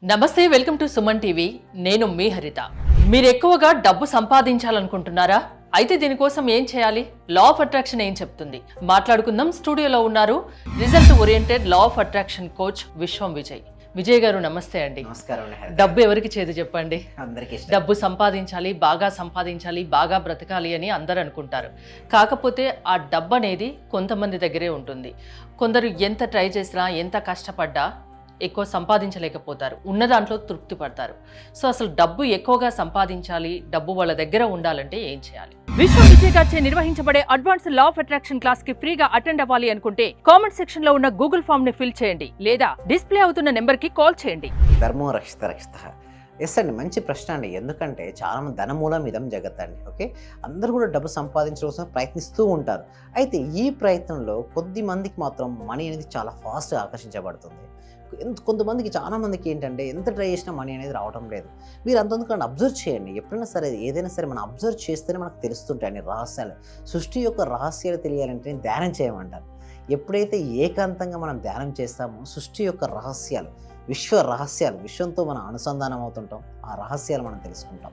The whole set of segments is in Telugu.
నమస్తే, వెల్కమ్ టు సుమన్ టీవీ. నేను మీ హరిత. మీరు ఎక్కువగా డబ్బు సంపాదించాలనుకుంటున్నారా? అయితే దీనికోసం ఏం చేయాలి? లా ఆఫ్ అట్రాక్షన్ ఏం చెప్తుంది? మాట్లాడుకుందాం. స్టూడియోలో ఉన్నారు result oriented law of attraction coach విశ్వం విజయ్. విజయ్ గారు నమస్తే అండి. నమస్కారం. డబ్బు ఎవరికి చేదు చెప్పండి? అందరికీ డబ్బు సంపాదించాలి, బాగా బ్రతకాలి అని అందరు అనుకుంటారు. కాకపోతే ఆ డబ్బు అనేది కొంతమంది దగ్గరే ఉంటుంది. కొందరు ఎంత ట్రై చేసినా, ఎంత కష్టపడ్డా ఎక్కువ సంపాదించలేకపోతారు, ఉన్న దాంట్లో తృప్తి పడతారు. సో అసలు డబ్బు ఎక్కువగా సంపాదించాలి, డబ్బు వాళ్ళ దగ్గర ఉండాలంటే ఏం చేయాలి? విశ్వం విజయ్ గారిచే నిర్వహించబడే advance law of attraction class కి ఫ్రీగా అటెండ్ అవ్వాలి అనుకుంటే కామెంట్ సెక్షన్ లో ఉన్న గూగుల్ ఫామ్ ని ఫిల్ చేయండి, లేదా డిస్ప్లే అవుతున్న నెంబర్ కి కాల్ చేయండి. ధర్మో రక్షిత రక్షిత. ఎస్ అండి, మంచి ప్రశ్న అండి. ఎందుకంటే చాలామంది ధనమూలం ఇదం జగత్ అండి. ఓకే, అందరూ కూడా డబ్బు సంపాదించడం కోసం ప్రయత్నిస్తూ ఉంటారు. అయితే ఈ ప్రయత్నంలో కొద్ది మందికి మాత్రం మనీ అనేది చాలా ఫాస్ట్గా ఆకర్షించబడుతుంది. కొంతమందికి, చాలా మందికి ఏంటంటే ఎంత ట్రై చేసినా మనీ అనేది రావడం లేదు. మీరు అంతెందుకంటే అబ్జర్వ్ చేయండి. ఎప్పుడైనా సరే, ఏదైనా సరే మనం అబ్జర్వ్ చేస్తేనే మనకు తెలుస్తుంటాయండి రహస్యాలు. సృష్టి యొక్క రహస్యాలు తెలియాలంటే ధ్యానం చేయమంటారు. ఎప్పుడైతే ఏకాంతంగా మనం ధ్యానం చేస్తామో సృష్టి యొక్క రహస్యాలు, విశ్వ రహస్యాలు, విశ్వంతో మనం అనుసంధానం అవుతుంటాం. ఆ రహస్యాలు మనం తెలుసుకుంటాం.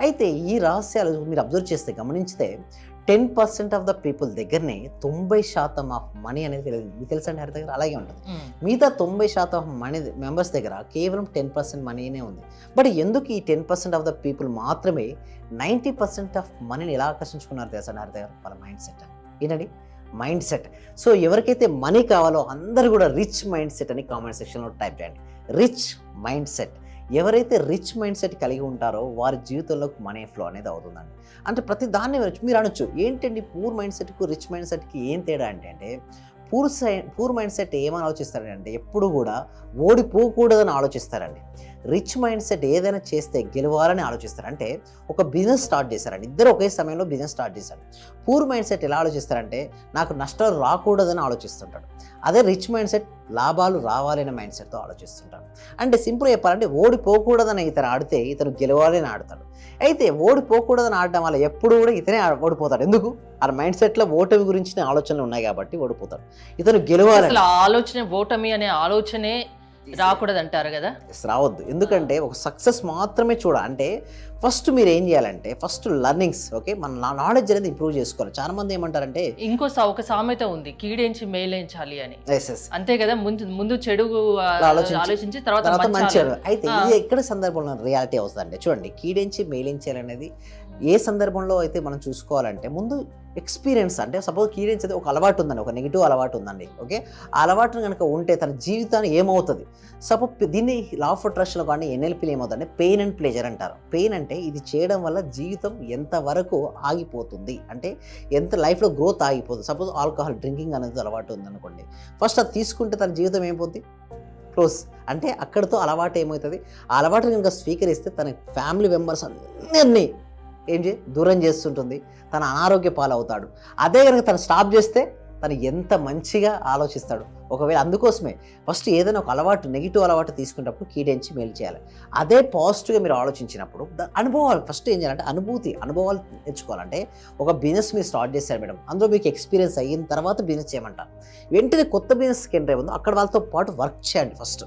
అయితే ఈ రహస్యాలు మీరు అబ్జర్వ్ చేస్తే, గమనించితే 10% ఆఫ్ ద పీపుల్ దగ్గరనే 90% ఆఫ్ మనీ అనేది తెలియదు. మీకు తెలుసండి, హరి దగ్గర అలాగే ఉంటుంది. మిగతా 90% ఆఫ్ మనీ మెంబర్స్ దగ్గర కేవలం 10% మనీనే ఉంది. బట్ ఎందుకు ఈ 10% ఆఫ్ ద పీపుల్ మాత్రమే 90% ఆఫ్ మనీని ఎలా ఆకర్షించుకున్నారు తెలుసండి హరి దగ్గర? వాళ్ళ మైండ్ సెట్. ఏంటండి? Mind set. సో ఎవరికైతే మనీ కావాలో అందరూ కూడా రిచ్ మైండ్ సెట్ అని కామెంట్ సెక్షన్లో టైప్ చేయండి. Rich mind set. ఎవరైతే రిచ్ మైండ్ సెట్ కలిగి ఉంటారో వారి జీవితంలో మనీ ఫ్లో అనేది అవుతుందండి. అంటే ప్రతి దాన్ని మీరు అనొచ్చు, ఏంటండి పూర్ మైండ్ సెట్కు రిచ్ మైండ్ సెట్కి ఏం తేడా అంటే పూర్ మైండ్ సెట్ ఏమని ఆలోచిస్తారంటే ఎప్పుడు కూడా ఓడిపోకూడదని ఆలోచిస్తారండి. రిచ్ మైండ్ సెట్ ఏదైనా చేస్తే గెలవాలని ఆలోచిస్తారు. అంటే ఒక బిజినెస్ స్టార్ట్ చేశారండి, ఇద్దరు ఒకే సమయంలో బిజినెస్ స్టార్ట్ చేశారు. పూర్ మైండ్ సెట్ ఎలా ఆలోచిస్తారంటే నాకు నష్టాలు రాకూడదని ఆలోచిస్తుంటాడు. అదే రిచ్ మైండ్ సెట్ లాభాలు రావాలనే మైండ్ సెట్తో ఆలోచిస్తుంటాడు. అంటే సింపుల్ చెప్పాలంటే ఓడిపోకూడదని ఇతను ఆడితే ఇతను గెలవాలని ఆడతాడు. అయితే ఓడిపోకూడదని ఆడడం వల్ల ఎప్పుడు కూడా ఇతనే ఓడిపోతాడు. ఎందుకు? ఆ మైండ్ సెట్లో ఓటమి గురించిన ఆలోచనలు ఉన్నాయి కాబట్టి ఓడిపోతాడు. ఇతను గెలవాలని ఆలోచన, ఓటమి అనే ఆలోచనే రాకూడదు అంటారు కదా? రావద్దు. ఎందుకంటే ఒక సక్సెస్ మాత్రమే అంటే ఫస్ట్ మీరు ఏం చేయాలంటే ఫస్ట్ లర్నింగ్స్, ఓకే, మన నాలెడ్జ్ అనేది ఇంప్రూవ్ చేసుకోవాలి. చాలా మంది ఏమంటారంటే ఒక సామెత ఉంది, కీడెంచి మేలేంచాలి అని. ఎస్ అంతే కదా? ముందు చెడు ఆలోచించి తర్వాత మంచి. అయితే ఇది ఎక్కడ సందర్భంలో రియాలిటీ అవుతుందంటే, చూడండి, కీడెంచి మేలించాలి అనేది ఏ సందర్భంలో అయితే మనం చూసుకోవాలంటే ముందు ఎక్స్పీరియన్స్. అంటే సపోజ్ కీడెన్స్ అయితే ఒక అలవాటు ఉందండి, ఒక నెగిటివ్ అలవాటు ఉందండి. ఓకే, ఆ అలవాటును కనుక ఉంటే తన జీవితాన్ని ఏమవుతుంది? సపోజ్ దీన్ని లా ఆఫ్ అట్రాక్షన్లో కానీ ఎన్ఎల్పీలో ఏమవుతుందంటే పెయిన్ అండ్ ప్లెజర్ అంటారు. పెయిన్ అంటే ఇది చేయడం వల్ల జీవితం ఎంతవరకు ఆగిపోతుంది, అంటే ఎంత లైఫ్లో గ్రోత్ ఆగిపోతుంది. సపోజ్ ఆల్కహాల్ డ్రింకింగ్ అనేది అలవాటు ఉందనుకోండి, ఫస్ట్ అది తీసుకుంటే తన జీవితం ఏమైపోతుంది? క్లోజ్. అంటే అక్కడితో అలవాటు ఏమవుతుంది? ఆ అలవాటుని కనుక స్వీకరిస్తే తన ఫ్యామిలీ మెంబర్స్ అందరినీ దూరం చేస్తుంటుంది, తన అనారోగ్య పాలవుతాడు. అదే కనుక తను స్టాప్ చేస్తే తను ఎంత మంచిగా ఆలోచిస్తాడు. ఒకవేళ అందుకోసమే ఫస్ట్ ఏదైనా ఒక అలవాటు, నెగిటివ్ అలవాటు తీసుకునేటప్పుడు కీడెంచి మేలు చేయాలి. అదే పాజిటివ్గా మీరు ఆలోచించినప్పుడు అనుభవాలు ఫస్ట్ ఏం చేయాలంటే అనుభవాలు తెచ్చుకోవాలంటే ఒక బిజినెస్ మీరు స్టార్ట్ చేశారు మేడం, అందులో మీకు ఎక్స్పీరియన్స్ అయిన తర్వాత బిజినెస్ చేయమంటారు. వెంటనే కొత్త బిజినెస్కి ఎంటర్ అయ్యిందో అక్కడ వాళ్ళతో పాటు వర్క్ చేయండి ఫస్ట్.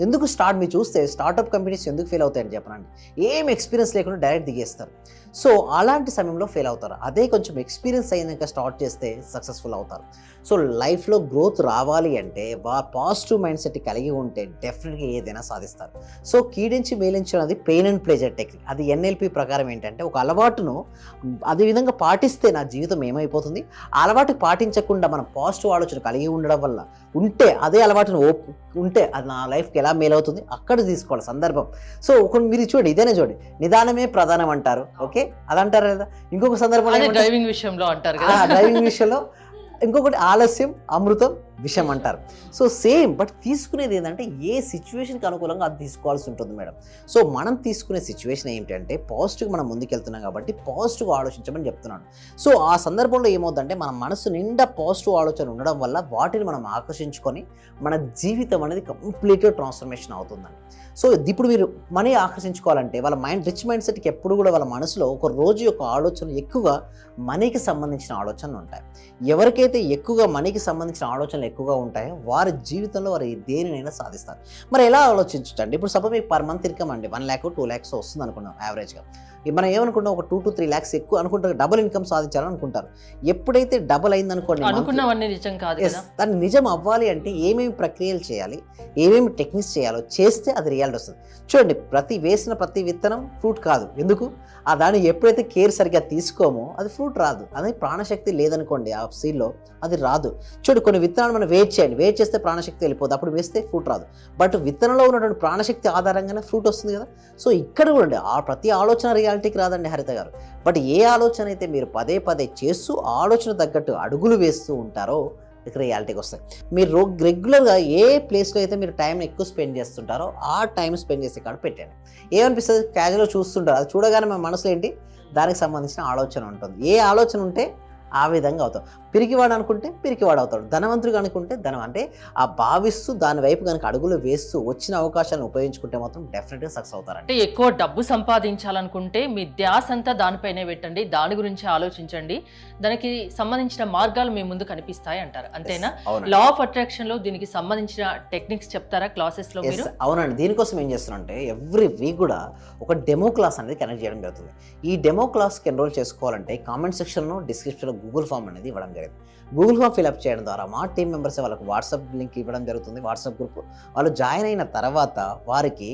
ఎందుకు మీరు చూస్తే స్టార్టప్ కంపెనీస్ ఎందుకు ఫెయిల్ అవుతాయని చెప్పనండి, ఏం ఎక్స్పీరియన్స్ లేకుండా డైరెక్ట్ దిగేస్తారు. సో అలాంటి సమయంలో ఫెయిల్ అవుతారు. అదే కొంచెం ఎక్స్పీరియన్స్ అయినాక స్టార్ట్ చేస్తే సక్సెస్ఫుల్ అవుతారు. సో లైఫ్లో గ్రోత్ రావాలి అంటే పాజిటివ్ మైండ్ సెట్ కలిగి ఉంటే డెఫినెట్గా ఏదైనా సాధిస్తారు. సో కీడించి మేలించడం అది పెయిన్ అండ్ ప్లెజర్ టెక్నిక్. అది ఎన్ఎల్పి ప్రకారం ఏంటంటే ఒక అలవాటును అదే విధంగా పాటిస్తే నా జీవితం ఏమైపోతుంది, ఆ అలవాటు పాటించకుండా మనం పాజిటివ్ ఆలోచన కలిగి ఉండడం వల్ల అదే అలవాటును ఉంటే అది నా లైఫ్కి ఎలా మేలవుతుంది అక్కడ తీసుకోవాలి సందర్భం. సో మీరు చూడండి, ఇదేనే చూడండి, నిదానమే ప్రధానం అంటారు. ఓకే, అదంటారు కదా. ఇంకొక సందర్భంలో డ్రైవింగ్ విషయంలో అంటారు కదా, డ్రైవింగ్ విషయంలో ఇంకొకటి ఆలస్యం అమృతం విషయం అంటారు. సో సేమ్, బట్ తీసుకునేది ఏంటంటే ఏ సిచ్యువేషన్కి అనుకూలంగా అది తీసుకోవాల్సి ఉంటుంది మేడం. సో మనం తీసుకునే సిచ్యువేషన్ ఏంటంటే పాజిటివ్ మనం ముందుకెళ్తున్నాం కాబట్టి పాజిటివ్ ఆలోచించమని చెప్తున్నాను. సో ఆ సందర్భంలో ఏమవుతుందంటే మన మనసు నిండా పాజిటివ్ ఆలోచన ఉండడం వల్ల వాటిని మనం ఆకర్షించుకొని మన జీవితం అనేది కంప్లీట్గా ట్రాన్స్ఫర్మేషన్ అవుతుందండి. సో ఇప్పుడు మీరు మనీ ఆకర్షించుకోవాలంటే వాళ్ళ రిచ్ మైండ్ సెట్కి ఎప్పుడు కూడా వాళ్ళ మనసులో ఒక రోజు యొక్క ఆలోచనలు ఎక్కువగా మనీకి సంబంధించిన ఆలోచనలు ఉంటాయి. ఎవరికైతే ఎక్కువగా మనీకి సంబంధించిన ఆలోచనలు ఆలోచనలు ఎక్కువగా ఉంటాయో వారి జీవితంలో వారు దేనినైనా సాధిస్తారు. మరి ఎలా ఆలోచించండి, ఇప్పుడు సపోజ్ మీకు పర్ మంత్ ఇన్కమ్ అండి 1 lakh 2 lakhs వస్తుంది అనుకున్నాం యావరేజ్గా. మనం ఏమనుకుంటాం, ఒక 2 to 3 lakhs ఎక్కువ అనుకుంటారు, డబుల్ ఇన్కమ్ సాధించాలని అనుకుంటారు. ఎప్పుడైతే డబుల్ అయిందనుకోండి, అనుకున్నవన్నీ నిజం కాదు కదా. దాన్ని నిజం అవ్వాలి అంటే ఏమేమి ప్రక్రియలు చేయాలి, ఏమేమి టెక్నిక్స్ చేయాలో చేస్తే అది రియాలిటీ వస్తుంది. చూడండి, వేసిన ప్రతి విత్తనం ఫ్రూట్ కాదు. ఎందుకు? దాన్ని ఎప్పుడైతే కేర్ సరిగ్గా తీసుకోమో అది ఫ్రూట్ రాదు. అదే ప్రాణశక్తి లేదనుకోండి ఆ సీడ్లో, అది రాదు. చూడు, కొన్ని విత్తనాలు మనం వెయిట్ చేయండి, వెయిట్ చేస్తే ప్రాణశక్తి వెళ్ళిపోదు, అప్పుడు వేస్తే ఫ్రూట్ రాదు. బట్ విత్తనంలో ఉన్నటువంటి ప్రాణశక్తి ఆధారంగానే ఫ్రూట్ వస్తుంది కదా. సో ఇక్కడ కూడా ప్రతి ఆలోచన రియాలిటీకి రాదండి హరిత గారు. బట్ ఏ ఆలోచన అయితే మీరు పదే పదే చేస్తూ ఆలోచన తగ్గట్టు అడుగులు వేస్తూ ఉంటారో ఇక్కడ రియాలిటీకి వస్తాయి. మీరు రెగ్యులర్గా ఏ ప్లేస్లో అయితే మీరు టైం ఎక్కువ స్పెండ్ చేస్తుంటారో ఆ టైం స్పెండ్ చేసే కాడ పెట్టండి. ఏమనిపిస్తుంది, క్యాజువల్గా చూస్తుంటారు, అది చూడగానే మన మనసులో ఏంటి, దానికి సంబంధించిన ఆలోచన ఉంటుంది. ఏ ఆలోచన ఉంటే ఆ విధంగా అవుతాం. పిరికివాడు అనుకుంటే పిరికివాడు అవుతాడు, ధనవంతుడు అనుకుంటే అంటే ఆ భావిస్తూ దాని వైపు కనుక అడుగులు వేస్తూ వచ్చిన అవకాశాలను ఉపయోగించుకుంటే మాత్రం డెఫినెట్గా సక్సెస్ అవుతారండి. అంటే ఎక్కువ డబ్బు సంపాదించాలనుకుంటే మీ ధ్యాస అంతా దానిపైనే పెట్టండి, దాని గురించి ఆలోచించండి, దానికి సంబంధించిన మార్గాలు మీ ముందు కనిపిస్తాయి అంటారు, అంతేనా? లా ఆఫ్ అట్రాక్షన్ లో దీనికి సంబంధించిన టెక్నిక్స్ చెప్తారా క్లాసెస్ లో మీరు? అవునండి. దీనికోసం ఏం చేస్తున్నారంటే ఎవ్రీ వీక్ కూడా ఒక డెమో క్లాస్ అనేది కనెక్ట్ చేయడం జరుగుతుంది. ఈ డెమో క్లాస్కి ఎన్రోల్ చేసుకోవాలంటే కామెంట్ సెక్షన్లో డిస్క్రిప్షన్లో గూగుల్ ఫామ్ అనేది ఇవ్వడం జరిగింది. గూగుల్ ఫామ్ ఫిల్అప్ చేయడం ద్వారా మా టీం మెంబర్స్ వాళ్ళకి వాట్సాప్ లింక్ ఇవ్వడం జరుగుతుంది, వాట్సాప్ గ్రూప్. వాళ్ళు జాయిన్ అయిన తర్వాత వారికి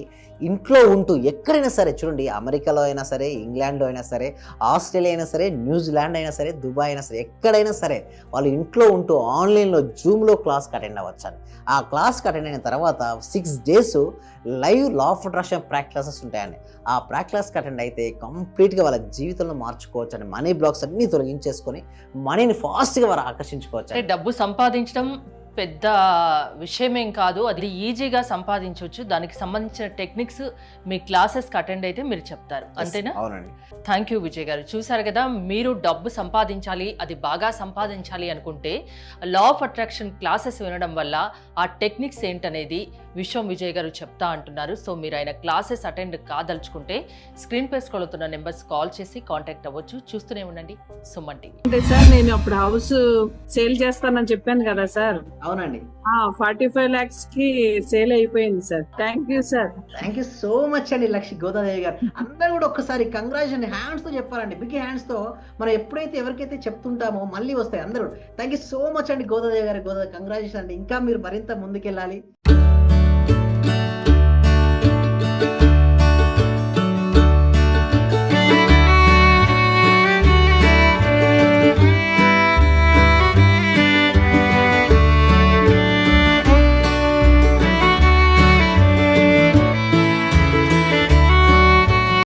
ఇంట్లో ఉంటూ ఎక్కడైనా సరే, చూడండి, అమెరికాలో అయినా సరే, ఇంగ్లాండ్లో అయినా సరే, ఆస్ట్రేలియా అయినా సరే, న్యూజిలాండ్ అయినా సరే, దుబాయ్ అయినా సరే, ఎక్కడైనా సరే వాళ్ళు ఇంట్లో ఉంటూ ఆన్లైన్లో జూమ్లో క్లాస్కి అటెండ్ అవ్వచ్చాను. ఆ క్లాస్కి అటెండ్ అయిన తర్వాత 6 days live law of attraction practices ఉంటాయండి. ఆ ప్రాక్టీస్కి అటెండ్ అయితే కంప్లీట్గా వాళ్ళ జీవితంలో మార్చుకోవచ్చు అండి. మనీ బ్లాక్స్ అన్నీ తొలగించేసుకొని మనీని ఫాస్ట్గా వారు ఆకర్షించుకోవచ్చు. అంటే డబ్బు సంపాదించడం పెద్ద విషయమేం కాదు, అది ఈజీగా సంపాదించవచ్చు. దానికి సంబంధించిన టెక్నిక్స్ మీ క్లాసెస్కి అటెండ్ అయితే మీరు చెప్తారు, అంతేనా? అవునండి. థ్యాంక్ యూ విజయ్ గారు. చూసారు కదా, మీరు డబ్బు సంపాదించాలి, అది బాగా సంపాదించాలి అనుకుంటే లా ఆఫ్ అట్రాక్షన్ క్లాసెస్ వినడం వల్ల ఆ టెక్నిక్స్ ఏంటనేది విజయ్ గారు చెప్తా అంటున్నారు. సో మీరు ఆయన క్లాసెస్ అటెండ్ కాదలుచుకుంటే స్క్రీన్ పై స్క్రోల్ అవుతున్న నెంబర్స్ కాల్ చేసి కాంటాక్ట్ అవ్వచ్చు. చూస్తూనే ఉండండి సుమన్ టీవీ. అంటే సార్, నేను అప్పుడు హౌస్ సేల్ చేస్తానని చెప్పాను కదా సార్. అవునండి. 45 lakhs కి సేల్ అయిపోయింది sir. Thank you sir. Thank you so much అండి లక్ష్మి గోదాదేవి గారు. అందరూ కూడా ఒక్కసారి కంగ్రాచులేషన్ హ్యాండ్స్ తో చెప్పారండి, బిగ్ హ్యాండ్స్ తో. మనం ఎప్పుడైతే ఎవరికైతే చెప్తుంటామో మళ్ళీ వస్తాయి అందరూ. థ్యాంక్ యూ సో మచ్ అండి గోదాదేవి గారు. కంగ్రాచులేషన్ అండి. ఇంకా మీరు మరింత ముందుకెళ్ళాలి.